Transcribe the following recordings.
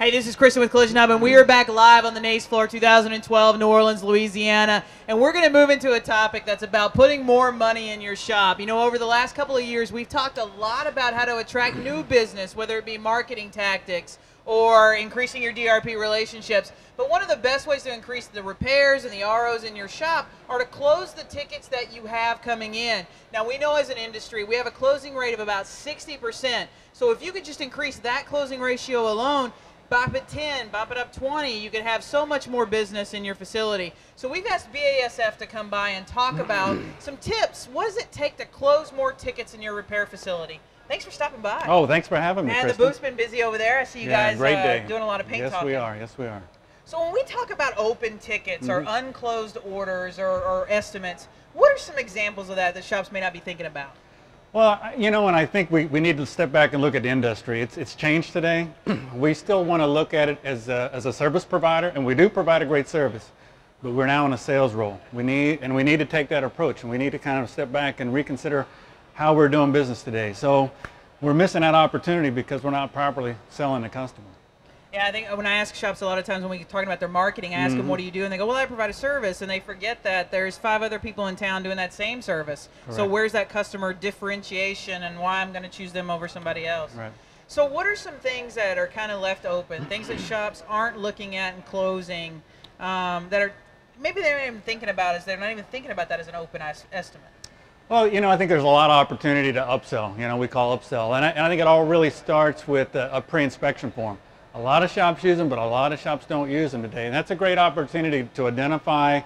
Hey, this is Kristen with Collision Hub, and we are back live on the Nace floor 2012, New Orleans, Louisiana. And we're going to move into a topic that's about putting more money in your shop. You know, over the last couple of years, we've talked a lot about how to attract new business, whether it be marketing tactics or increasing your DRP relationships. But one of the best ways to increase the repairs and the ROs in your shop are to close the tickets that you have coming in. Now, we know as an industry, we have a closing rate of about 60%. So if you could just increase that closing ratio alone, bop it 10, bop it up 20, you could have so much more business in your facility. So we've asked BASF to come by and talk about some tips. What does it take to close more tickets in your repair facility? Thanks for stopping by. Oh, thanks for having me, Man, Kristen. the booth's been busy over there. I see you guys doing a lot of paint talking. Yes, we are. Yes, we are. So when we talk about open tickets or unclosed orders or estimates, what are some examples of that shops may not be thinking about? Well, you know, and I think we need to step back and look at the industry. It's changed today. We still want to look at it as a service provider, and we do provide a great service, but we're now in a sales role. We need to take that approach, and we need to kind of step back and reconsider how we're doing business today. So we're missing that opportunity because we're not properly selling the customer. Yeah, I think when I ask shops a lot of times when we're talking about their marketing, I ask them, what do you do? And they go, well, I provide a service. And they forget that there's 5 other people in town doing that same service. Correct. So where's that customer differentiation and why I'm going to choose them over somebody else? Right. So what are some things that are kind of left open, things that shops aren't looking at and closing that are maybe they're not even thinking about as they're not even thinking about that as an open estimate? Well, you know, I think there's a lot of opportunity to upsell. You know, we call upsell. And I think it all really starts with a pre-inspection form. A lot of shops use them, but a lot of shops don't use them today. And that's a great opportunity to identify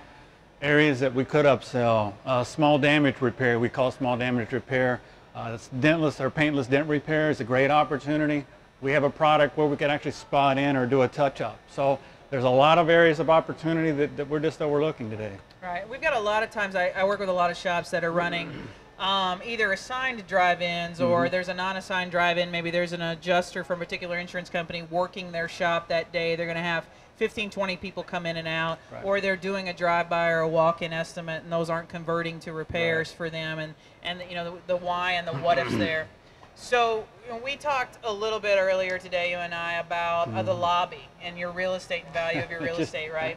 areas that we could upsell. Small damage repair, we call small damage repair. Dentless or paintless dent repair is a great opportunity. We have a product where we can actually spot in or do a touch-up. So there's a lot of areas of opportunity that we're just overlooking today. Right. We've got a lot of times, I work with a lot of shops that are running either assigned drive-ins or there's a non-assigned drive-in. Maybe there's an adjuster from a particular insurance company working their shop that day. They're going to have 15, 20 people come in and out, or they're doing a drive-by or a walk-in estimate, and those aren't converting to repairs for them, and you know the why and the what-ifs there. So you know, we talked a little bit earlier today, you and I, about the lobby and your real estate and value of your real estate, right?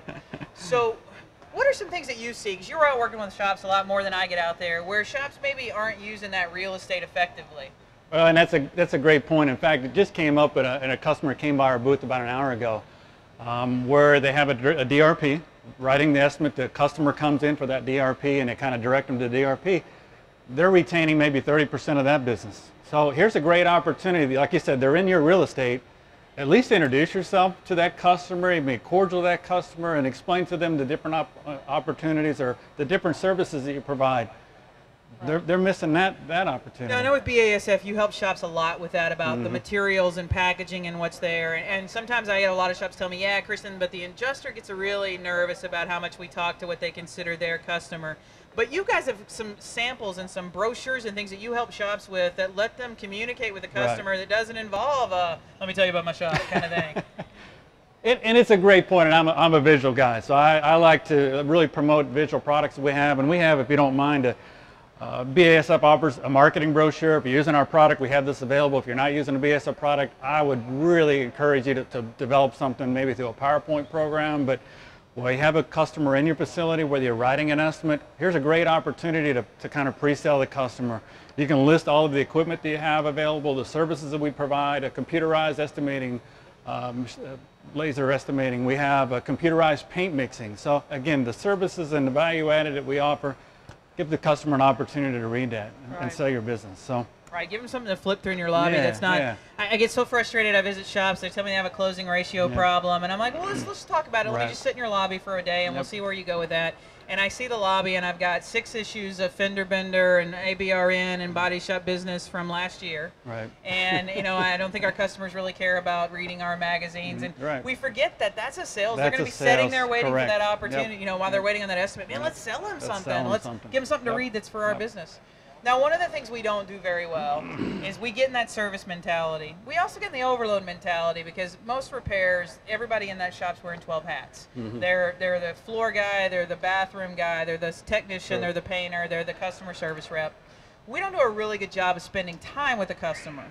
So what are some things that you see? Because you're out working with shops a lot more than I get out there, where shops maybe aren't using that real estate effectively. Well, and that's a great point. In fact, it just came up, and a customer came by our booth about an hour ago, where they have a DRP, writing the estimate. The customer comes in for that DRP, and they kind of direct them to the DRP. They're retaining maybe 30% of that business. So here's a great opportunity. Like you said, they're in your real estate. At least introduce yourself to that customer, be cordial to that customer, and explain to them the different opportunities or the different services that you provide. They're missing that opportunity. Now, I know with BASF you help shops a lot with that, about the materials and packaging and what's there. And sometimes I get a lot of shops tell me, yeah, Kristen, but the adjuster gets really nervous about how much we talk to what they consider their customer. But you guys have some samples and some brochures and things that you help shops with that let them communicate with the customer that doesn't involve let me tell you about my shop kind of thing. And it's a great point, and I'm a visual guy, so I like to really promote visual products that we have. And we have, if you don't mind, BASF offers a marketing brochure. If you're using our product, we have this available. If you're not using a BASF product, I would really encourage you to develop something maybe through a PowerPoint program. But well, you have a customer in your facility, whether you're writing an estimate, here's a great opportunity to kind of pre-sell the customer. You can list all of the equipment that you have available, the services that we provide, a computerized estimating, laser estimating. We have a computerized paint mixing. So again, the services and the value added that we offer, give the customer an opportunity to read that and sell your business. So. Right, give them something to flip through in your lobby that's not. I get so frustrated. I visit shops. They tell me they have a closing ratio problem, and I'm like, well, let's talk about it. Let me just sit in your lobby for a day, and we'll see where you go with that. And I see the lobby, and I've got 6 issues of fender bender and ABRN and body shop business from last year. Right. And you know, I don't think our customers really care about reading our magazines, and we forget that that's a sales. They're going to be sitting there waiting for that opportunity. You know, while they're waiting on that estimate, man, let's sell them something. Let's give them something to read that's for our business. Now, one of the things we don't do very well is we get in that service mentality. We also get in the overload mentality because most repairs, everybody in that shop's wearing 12 hats. They're the floor guy, they're the bathroom guy, they're the technician, they're the painter, they're the customer service rep. We don't do a really good job of spending time with the customer.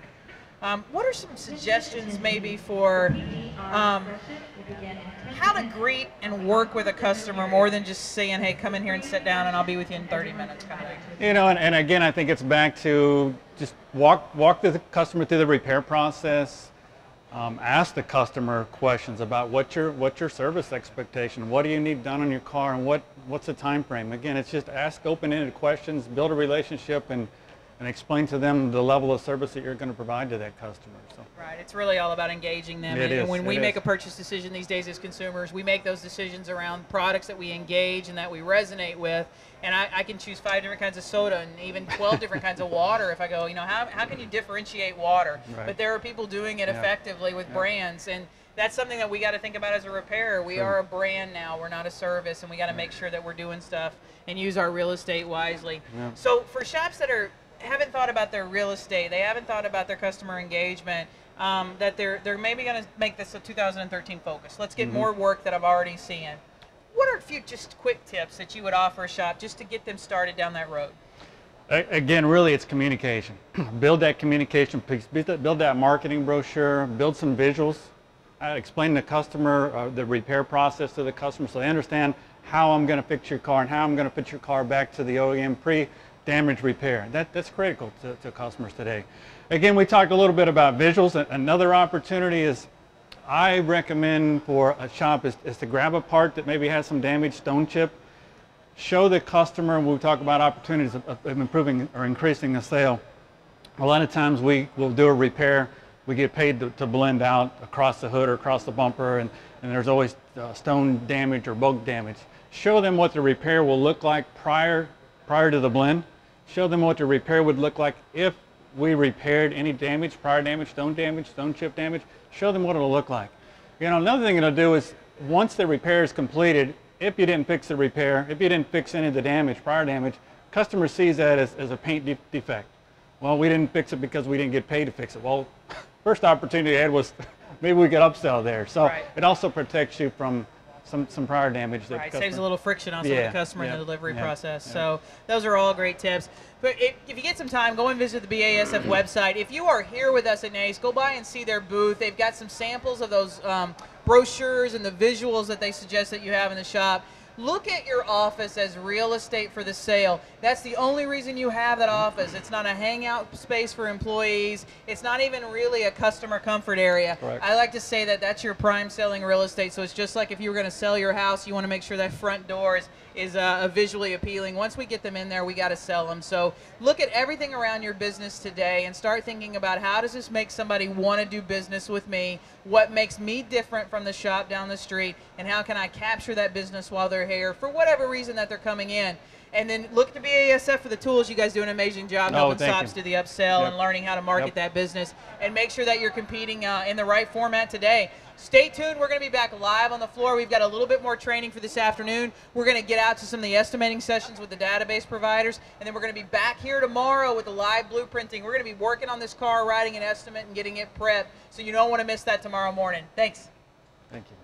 What are some suggestions maybe for How to greet and work with a customer more than just saying, hey, come in here and sit down and I'll be with you in 30 minutes kind of thing. You know, and again, I think it's back to just walk the customer through the repair process. Ask the customer questions about what's your service expectation, what do you need done on your car, and what's the time frame. Again, it's just ask open-ended questions, build a relationship, and explain to them the level of service that you're going to provide to that customer. So. Right, it's really all about engaging them. And when we make a purchase decision these days as consumers, we make those decisions around products that we engage and that we resonate with. And I can choose 5 different kinds of soda and even 12 different kinds of water if I go, you know, how can you differentiate water? Right. But there are people doing it effectively with brands, and that's something that we got to think about as a repairer. We are a brand now, we're not a service, and we got to make sure that we're doing stuff and use our real estate wisely. So for shops that haven't thought about their real estate, they haven't thought about their customer engagement, that they're maybe going to make this a 2013 focus. Let's get more work that I've already seen. What are a few just quick tips that you would offer a shop just to get them started down that road? Again, really it's communication. Build that communication piece, build that marketing brochure, build some visuals, explain the customer, the repair process to the customer so they understand how I'm going to fix your car and how I'm going to put your car back to the OEM pre-damage repair. That's critical to customers today. Again, we talked a little bit about visuals. Another opportunity is I recommend for a shop is to grab a part that maybe has some damaged stone chip, show the customer, and we'll talk about opportunities of improving or increasing the sale. A lot of times we will do a repair, we get paid to blend out across the hood or across the bumper, and there's always stone damage or bug damage. Show them what the repair will look like prior to the blend. Show them what the repair would look like if we repaired any damage, prior damage, stone chip damage. Show them what it'll look like. You know, another thing it'll do is once the repair is completed, if you didn't fix the repair, if you didn't fix any of the damage, prior damage, customer sees that as a paint defect. Well, we didn't fix it because we didn't get paid to fix it. Well, first opportunity I had was maybe we could upsell there. So it also protects you from some prior damage. That saves a little friction also with the customer in the delivery process. So those are all great tips. But if you get some time, go and visit the BASF website. If you are here with us at Nace, go by and see their booth. They've got some samples of those brochures and the visuals that they suggest that you have in the shop. Look at your office as real estate for the sale. That's the only reason you have that office. It's not a hangout space for employees. It's not even really a customer comfort area. Correct. I like to say that that's your prime selling real estate. So it's just like if you were going to sell your house, you want to make sure that front door is visually appealing. Once we get them in there, we got to sell them. So look at everything around your business today and start thinking about how does this make somebody want to do business with me? What makes me different from the shop down the street? And how can I capture that business while they're here for whatever reason that they're coming in? And then look to BASF for the tools. You guys do an amazing job helping shops do the upsell and learning how to market that business. And make sure that you're competing in the right format today. Stay tuned. We're going to be back live on the floor. We've got a little bit more training for this afternoon. We're going to get out to some of the estimating sessions with the database providers. And then we're going to be back here tomorrow with the live blueprinting. We're going to be working on this car, writing an estimate, and getting it prepped. So you don't want to miss that tomorrow morning. Thanks. Thank you.